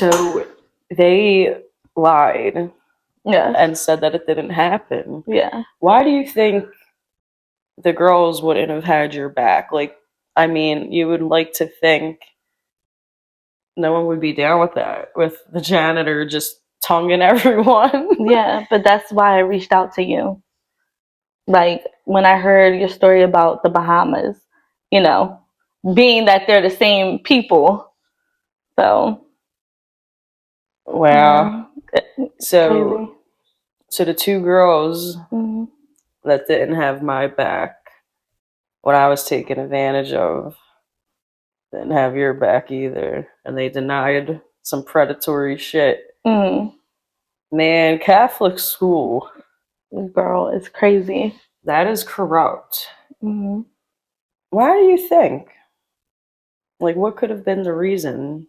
So they lied Yes. and said that it didn't happen. Yeah. Why do you think the girls wouldn't have had your back? Like, I mean, you would like to think no one would be down with that, with the janitor just tonguing everyone. Yeah, but that's why I reached out to you. Like, when I heard your story about the Bahamas, you know, being that they're the same people. So, Wow. yeah, So, crazy. so the two girls Mm-hmm. that didn't have my back when I was taken advantage of didn't have your back either, and they denied some predatory shit. Mm. Man, Catholic school, Girl, it's crazy. that is corrupt. Mm-hmm. Why do you think? Like, what could have been the reason?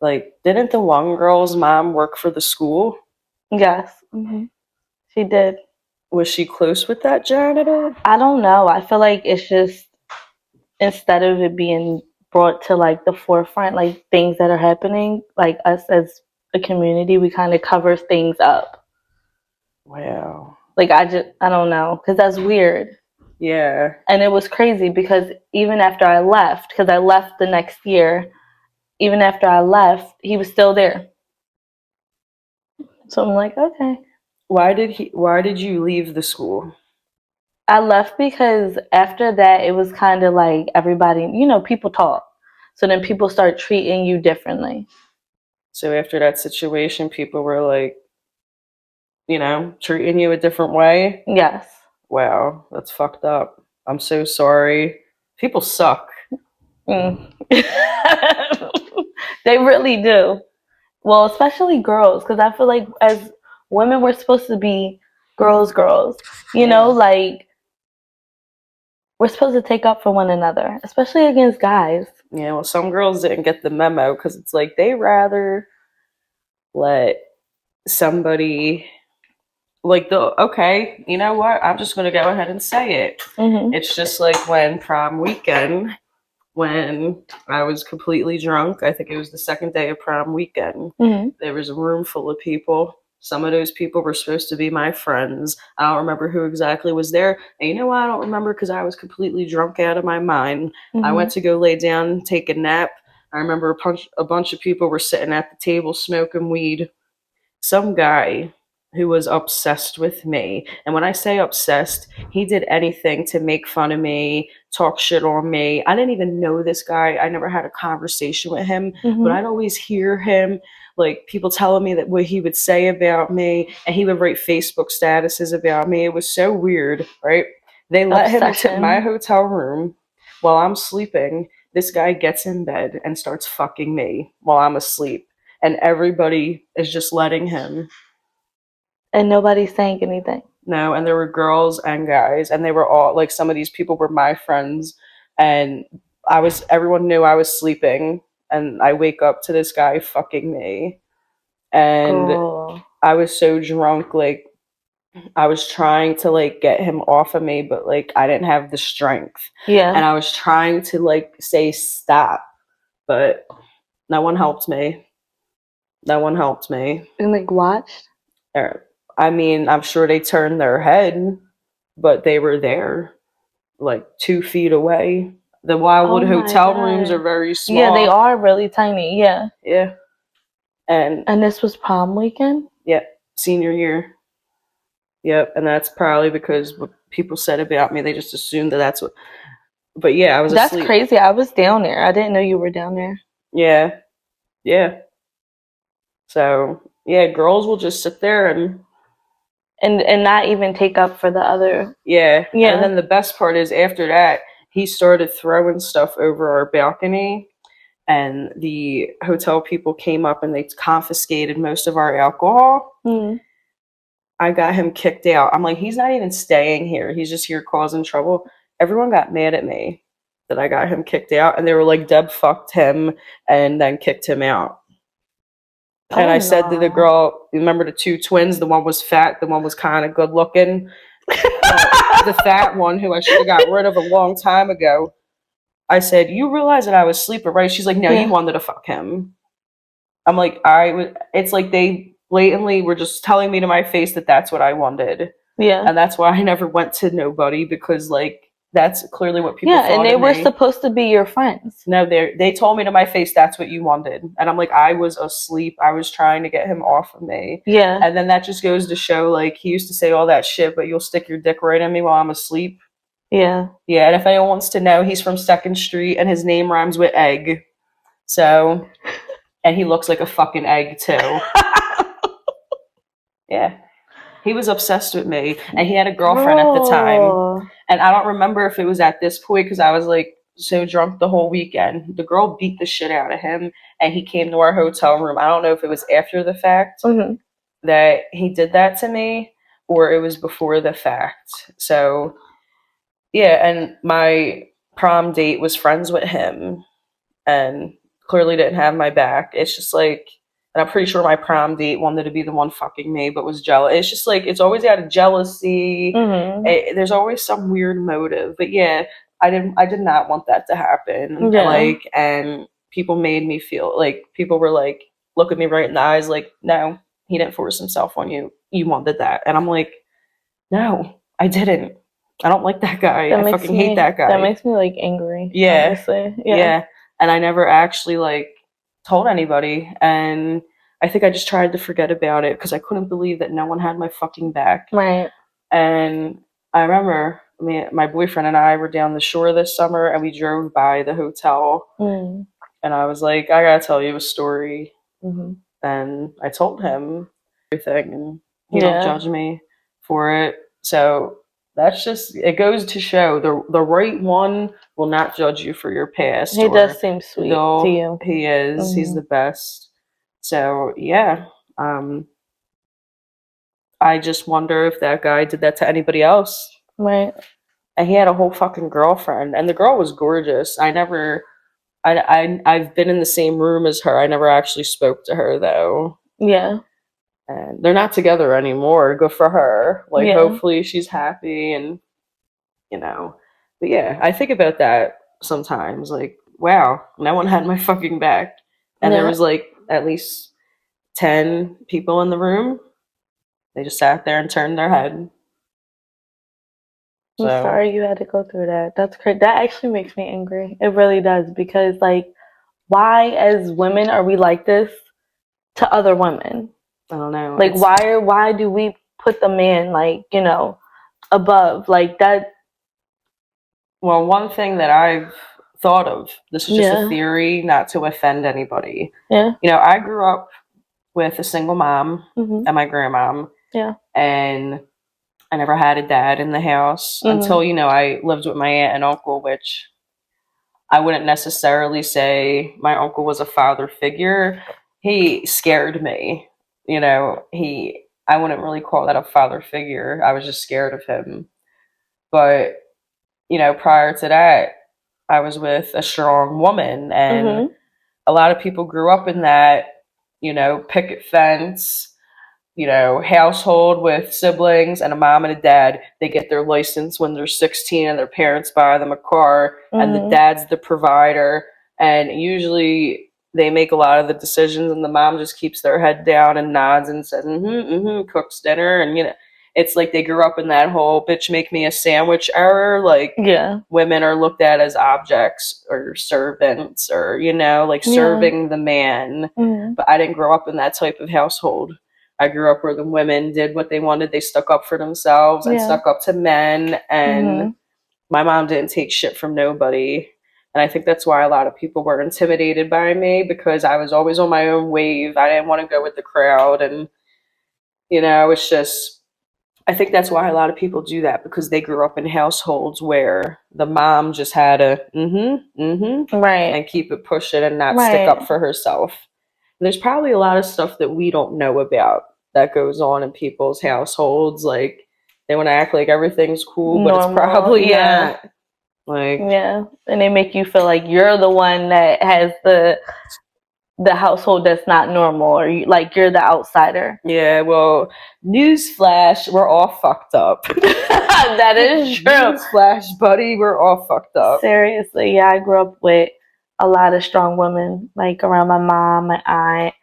Like, didn't the one girl's mom work for the school? Yes, she did. Was she close with that janitor? I don't know. I feel like it's just instead of it being brought to like the forefront, like things that are happening, like us as a community, we kind of cover things up. Wow. Like I don't know, because that's weird. Yeah. And it was crazy because even after I left, because I left the next year, even after I left, he was still there. So I'm like, okay. Why did you leave the school? I left because after that, it was kind of like everybody, people talk. So then people start treating you differently. So after that situation, people were like, treating you a different way? Yes. Wow, that's fucked up. I'm so sorry. People suck. Mm. They really do. Well, especially girls, because I feel like as women, we're supposed to be girls. Like we're supposed to take up for one another, especially against guys. Yeah, well, some girls didn't get the memo because it's like they rather let somebody okay, you know what? I'm just going to go ahead and say it. Mm-hmm. It's just like when prom weekend, when I was completely drunk. I think it was the second day of prom weekend. Mm-hmm. There was a room full of people. Some of those people were supposed to be my friends. I don't remember who exactly was there. And you know why I don't remember? Because I was completely drunk out of my mind. Mm-hmm. I went to go lay down, take a nap. I remember a bunch of people were sitting at the table smoking weed. Some guy who was obsessed with me. And when I say obsessed, he did anything to make fun of me, talk shit on me. I didn't even know this guy. I never had a conversation with him, Mm-hmm. but I'd always hear him, like people telling me that what he would say about me, and he would write Facebook statuses about me. It was so weird, right? They let him into my hotel room while I'm sleeping. This guy gets in bed and starts fucking me while I'm asleep. And everybody is just letting him. And nobody's saying anything. No, and there were girls and guys, and they were all like some of these people were my friends, and everyone knew I was sleeping, and I wake up to this guy fucking me, and Girl. I was so drunk, like I was trying to like get him off of me, but like I didn't have the strength. Yeah. And I was trying to like say stop, but no one helped me. No one helped me. And like watched? I mean, I'm sure they turned their head, but they were there, like 2 feet away. The Wildwood hotel rooms are very small. Yeah, they are really tiny. Yeah. Yeah. And this was prom weekend? Yeah, senior year. Yep, and that's probably because what people said about me, they just assumed that that's what. But yeah, I was asleep. That's crazy. I was down there. I didn't know you were down there. Yeah. Yeah. So, yeah, girls will just sit there and not even take up for the other. Yeah. And then the best part is after that, he started throwing stuff over our balcony, and the hotel people came up and they confiscated most of our alcohol. Mm. I got him kicked out. I'm like, he's not even staying here. He's just here causing trouble. Everyone got mad at me that I got him kicked out, and they were like, Deb fucked him and then kicked him out. And I said to the girl, remember the two twins? The one was fat, the one was kind of good looking. The fat one, who I should have got rid of a long time ago. I said, you realize that I was sleeping, right? She's like, no, you wanted to fuck him. I'm like, it's like they blatantly were just telling me to my face that that's what I wanted. Yeah. And that's why I never went to nobody, because like that's clearly what people Yeah, and thought they of were me. supposed to be your friends. No, they told me to my face that's what you wanted. And I'm like, I was asleep. I was trying to get him off of me. Yeah. And then that just goes to show, like, he used to say all that shit, but you'll stick your dick right in me while I'm asleep. Yeah. Yeah, and if anyone wants to know, he's from Second Street and his name rhymes with egg. So, and he looks like a fucking egg too. Yeah. He was obsessed with me, and he had a girlfriend at the time. Girl. And I don't remember if it was at this point because I was like so drunk the whole weekend. The girl beat the shit out of him, and he came to our hotel room. I don't know if it was after the fact Mhm. that he did that to me, or it was before the fact. So, yeah, and my prom date was friends with him, and clearly didn't have my back. It's just like, and I'm pretty sure my prom date wanted to be the one fucking me, but was jealous. It's just like, it's always out of jealousy. There's always some weird motive. But yeah, I did not want that to happen. Yeah. Like, and people made me feel like, people were like, look at me right in the eyes, like, no, he didn't force himself on you. You wanted that. And I'm like, no, I didn't. I don't like that guy. I fucking hate that guy. That makes me like angry. Yeah. Honestly. Yeah. And I never actually like told anybody. And I think I just tried to forget about it because I couldn't believe that no one had my fucking back. Right. And I remember my boyfriend and I were down the shore this summer, and we drove by the hotel. Mm. And I was like, I gotta tell you a story. Mm-hmm. And I told him everything, and he don't judge me for it. So that's just, it goes to show the right one will not judge you for your past. He does seem sweet to you. He is. Mm-hmm. He's the best. So yeah. I just wonder if that guy did that to anybody else. Right. And he had a whole fucking girlfriend, and the girl was gorgeous. I've been in the same room as her. I never actually spoke to her though. Yeah. And they're not together anymore. Good for her. Like, hopefully she's happy, and you know. But yeah, I think about that sometimes. Like, wow, no one had my fucking back, and there was like at least 10 people in the room. They just sat there and turned their head. I'm sorry you had to go through that. That's crazy. That actually makes me angry. It really does, because like, why as women are we like this to other women? I don't know. Like, why do we put the man, like, you know, above like that? Well, one thing that I've thought of, this is just a theory, not to offend anybody. Yeah. You know, I grew up with a single mom and my grandmom. Yeah. And I never had a dad in the house until, you know, I lived with my aunt and uncle, which I wouldn't necessarily say my uncle was a father figure. He scared me. You know, I wouldn't really call that a father figure. I was just scared of him. But, you know, prior to that, I was with a strong woman, and a lot of people grew up in that, you know, picket fence, you know, household with siblings and a mom and a dad. They get their license when they're 16 and their parents buy them a car and the dad's the provider. And usually they make a lot of the decisions, and the mom just keeps their head down and nods and says, cooks dinner. And, you know, it's like they grew up in that whole bitch make me a sandwich era. Like, women are looked at as objects or servants, or, you know, like serving the man. But I didn't grow up in that type of household. I grew up where the women did what they wanted. They stuck up for themselves and stuck up to men. And my mom didn't take shit from nobody. And I think that's why a lot of people were intimidated by me, because I was always on my own wave. I didn't want to go with the crowd. And, you know, it's just, I think that's why a lot of people do that, because they grew up in households where the mom just had a right, and keep it pushing and not stick up for herself. And there's probably a lot of stuff that we don't know about that goes on in people's households. Like, they want to act like everything's cool, but it's probably not. Like, and they make you feel like you're the one that has the household that's not normal, or like you're the outsider. Yeah, well, newsflash, we're all fucked up. That is true. Newsflash, buddy, we're all fucked up. Seriously, yeah, I grew up with a lot of strong women, like around my mom, my aunt,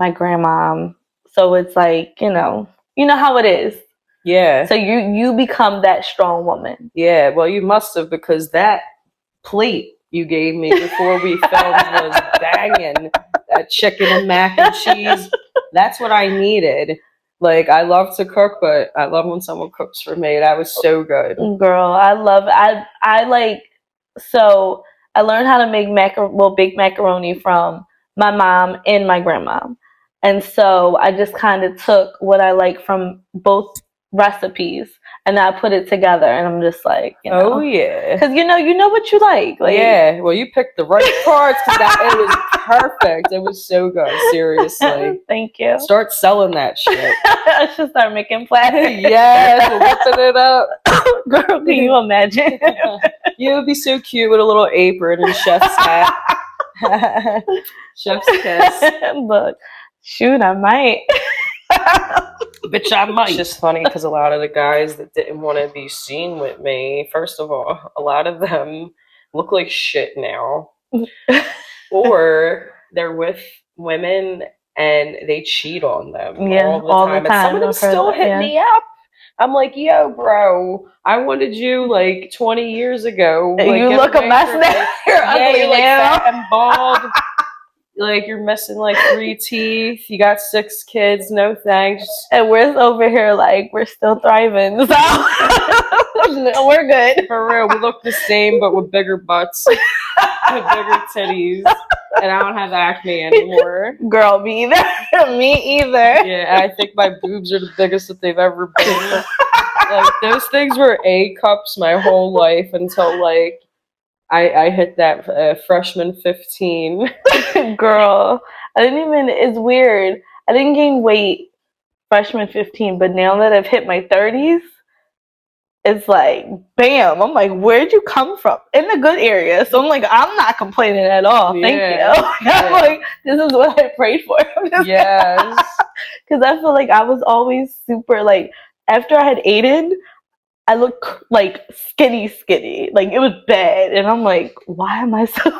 my grandma. So it's like, you know how it is. Yeah. So you become that strong woman. Yeah, well, you must have, because that plate you gave me before we filmed was banging. That chicken and mac and cheese, that's what I needed. Like, I love to cook, but I love when someone cooks for me. That was so good. Girl, I like, so I learned how to make bake macaroni from my mom and my grandma. And so I just kind of took what I like from both recipes and I put it together, and I'm just like, Oh yeah, because you know what you like. Yeah, well, you picked the right parts, because it was perfect. It was so good, seriously. Thank you. Start selling that shit. I should start making platters. Yes, we're whipping it up. Girl, can you imagine? You would be so cute with a little apron and chef's hat. Chef's kiss. Look, shoot, I might. Bitch, I might. It's just funny because a lot of the guys that didn't want to be seen with me, first of all, a lot of them look like shit now. Or they're with women and they cheat on them all the time. And some of them still hit me up. I'm like, yo, bro, I wanted you like 20 years ago. Like, you look a mess now. You're ugly you're now. Like fat and bald. Like, you're missing like 3 teeth. You got 6 kids. No thanks. And we're over here like we're still thriving. So we're good. For real, we look the same but with bigger butts, with bigger titties, and I don't have acne anymore. Girl, me either. Me either. Yeah, I think my boobs are the biggest that they've ever been. Like, those things were A cups my whole life until like I hit that freshman 15. Girl, it's weird. I didn't gain weight freshman 15, but now that I've hit my 30s, it's like, bam. I'm like, where'd you come from? In a good area. So I'm like, I'm not complaining at all. Thank you. I'm like, this is what I prayed for. Yes. Because I feel like I was always super, like, after I had Aiden, I look like skinny. Like, it was bad. And I'm like, why am I so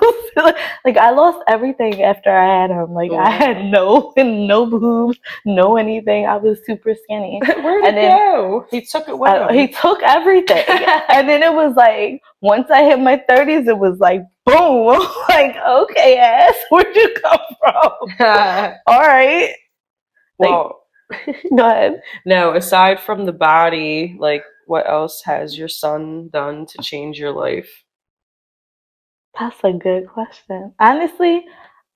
like, I lost everything after I had him. Like, I had no boobs, no anything. I was super skinny. Where'd it go? He took it with him. He took everything. And then it was like, once I hit my 30s, it was like, boom. I'm like, okay, ass, where'd you come from? All right. Well, go ahead. No, aside from the body, like, what else has your son done to change your life? That's a good question. Honestly,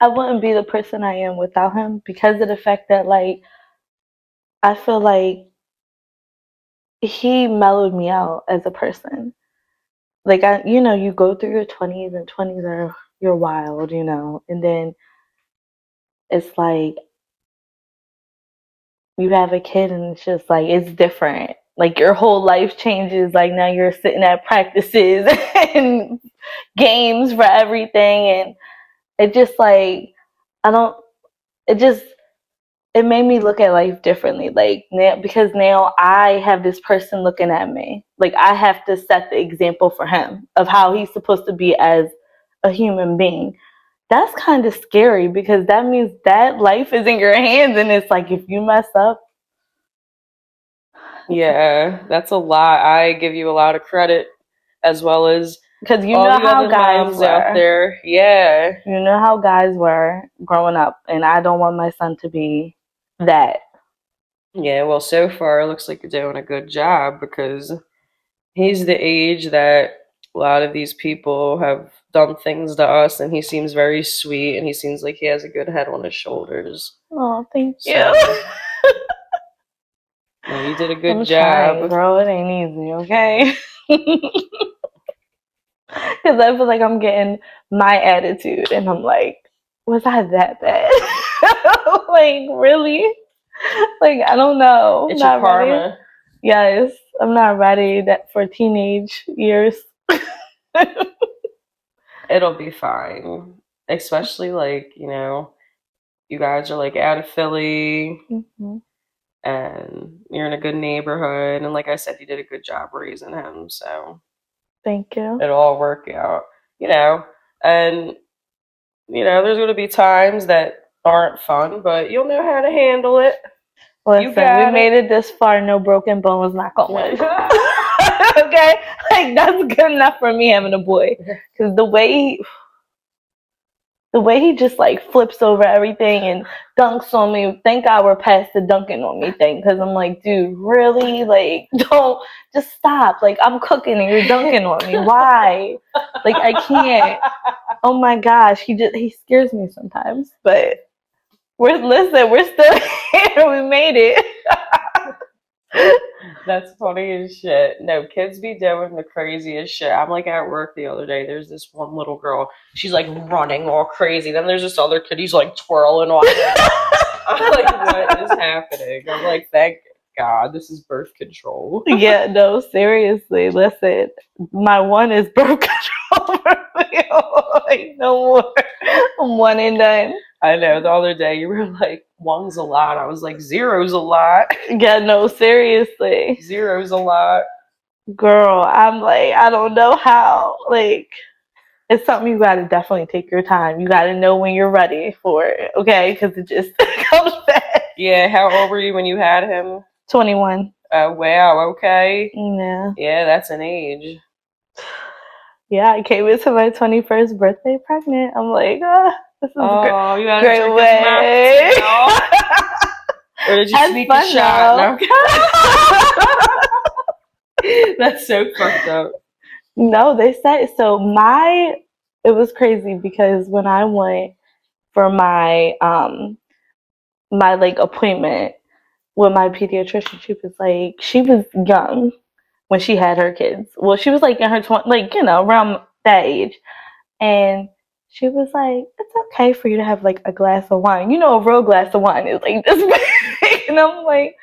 I wouldn't be the person I am without him, because of the fact that, like, I feel like he mellowed me out as a person. Like, you go through your 20s, and 20s are, you're wild, and then it's like you have a kid and it's just like, it's different. Like, your whole life changes. Like, now you're sitting at practices and games for everything, and it just like, it made me look at life differently. Like, now, because now I have this person looking at me. Like, I have to set the example for him of how he's supposed to be as a human being. That's kind of scary, because that means that life is in your hands, and it's like, if you mess up. Yeah, that's a lot. I give you a lot of credit, as well as because you know how guys were out there. Yeah, you know how guys were growing up, and I don't want my son to be that. Yeah, well, so far it looks like you're doing a good job, because he's the age that a lot of these people have done things to us, and he seems very sweet, and he seems like he has a good head on his shoulders. Oh, thank you. No, you did a good job. Trying, bro. It ain't easy, okay? Because I feel like I'm getting my attitude, and I'm like, was I that bad? Like, really? Like, I don't know. It's your karma. Ready. Yes, I'm not ready for teenage years. It'll be fine. Especially, like, you guys are like out of Philly, and you're in a good neighborhood, and like I said, you did a good job raising him, so thank you. It'll all work out, and there's going to be times that aren't fun, but you'll know how to handle it. Listen, got we made it this far. No broken bones, knock on wood. Okay, like that's good enough for me having a boy. Because the way he just like flips over everything and dunks on me. Thank God we're past the dunking on me thing. Because I'm like, dude, really? Like, don't just stop. Like, I'm cooking and you're dunking on me. Why? Like, I can't. Oh my gosh, he scares me sometimes. But we're still here. We made it. That's funny as shit. No, kids be doing the craziest shit. I'm like at work the other day. There's this one little girl. She's like running all crazy. Then there's this other kid. He's like twirling on. I'm like, what is happening? I'm like, thank God, this is birth control. Yeah, no, seriously. Listen, my one is birth control for me. Like, no more. I'm one and done. I know. The other day you were like, one's a lot. I was like, zero's a lot. Yeah, no, seriously. Zero's a lot. Girl, I'm like, I don't know how. Like, it's something you gotta definitely take your time. You gotta know when you're ready for it, okay? Because it just comes fast. Yeah, how old were you when you had him? 21. Wow, okay. Yeah. Yeah, that's an age. Yeah, I came into my 21st birthday pregnant. I'm like, this is you had great a way. Or did you sneak a shot? No. That's so fucked up. No, they said so. It was crazy because when I went for my my like appointment with my pediatrician, she was young when she had her kids. Well, she was like in her 20s, like around that age, and she was like, "It's okay for you to have like a glass of wine. A real glass of wine is like this big." And I'm like,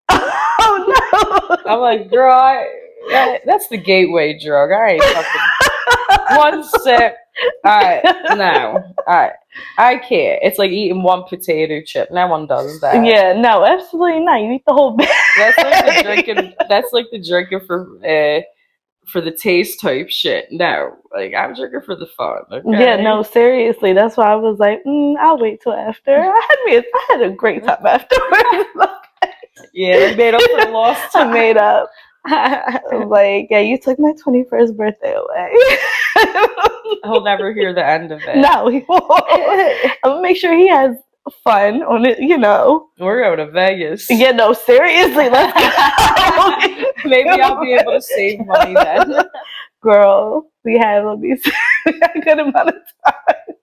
"Oh no!" I'm like, girl, that's the gateway drug. I ain't fucking one sip. I can't. It's like eating one potato chip. No one does that. Yeah, no, absolutely not. You eat the whole bag. That's like the drinking. That's like the drinking for the taste type shit. No, like I'm drinking for the fun. Okay? Yeah, no, seriously. That's why I was like, I'll wait till after. I had a great time afterwards. Yeah, I made up for the lost time. I made up. Like, yeah, you took my 21st birthday away. He'll never hear the end of it. No, he won't. I'm gonna make sure he has fun on it, We're going to Vegas. Yeah, no, seriously, let's go. Maybe I'll be able to save money then. Girl, we have a good amount of time.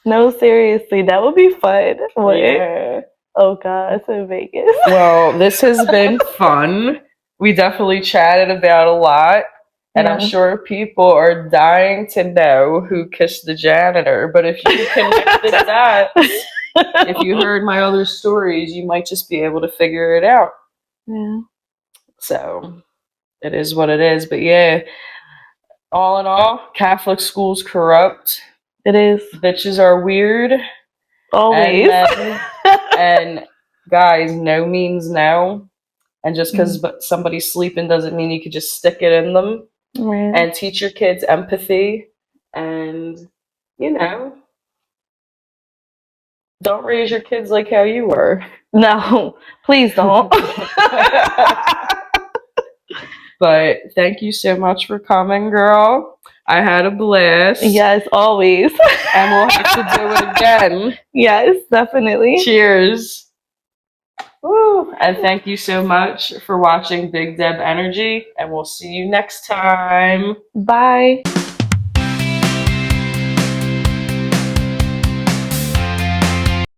No, seriously, that would be fun. Yeah. Oh gosh, in Vegas. Well, this has been fun. We definitely chatted about a lot. And I'm sure people are dying to know who kissed the janitor. But if you connect the dots, if you heard my other stories, you might just be able to figure it out. Yeah. So it is what it is. But yeah, all in all, Catholic school's corrupt. It is. Bitches are weird. Always. And guys, no means no. And just because somebody's sleeping doesn't mean you could just stick it in them. Right. And teach your kids empathy. And, don't raise your kids like how you were. No, please don't. But thank you so much for coming, girl. I had a blast. Yes, always. And we'll have to do it again. Yes, definitely. Cheers. Woo. And thank you so much for watching Big Deb Energy. And we'll see you next time. Bye.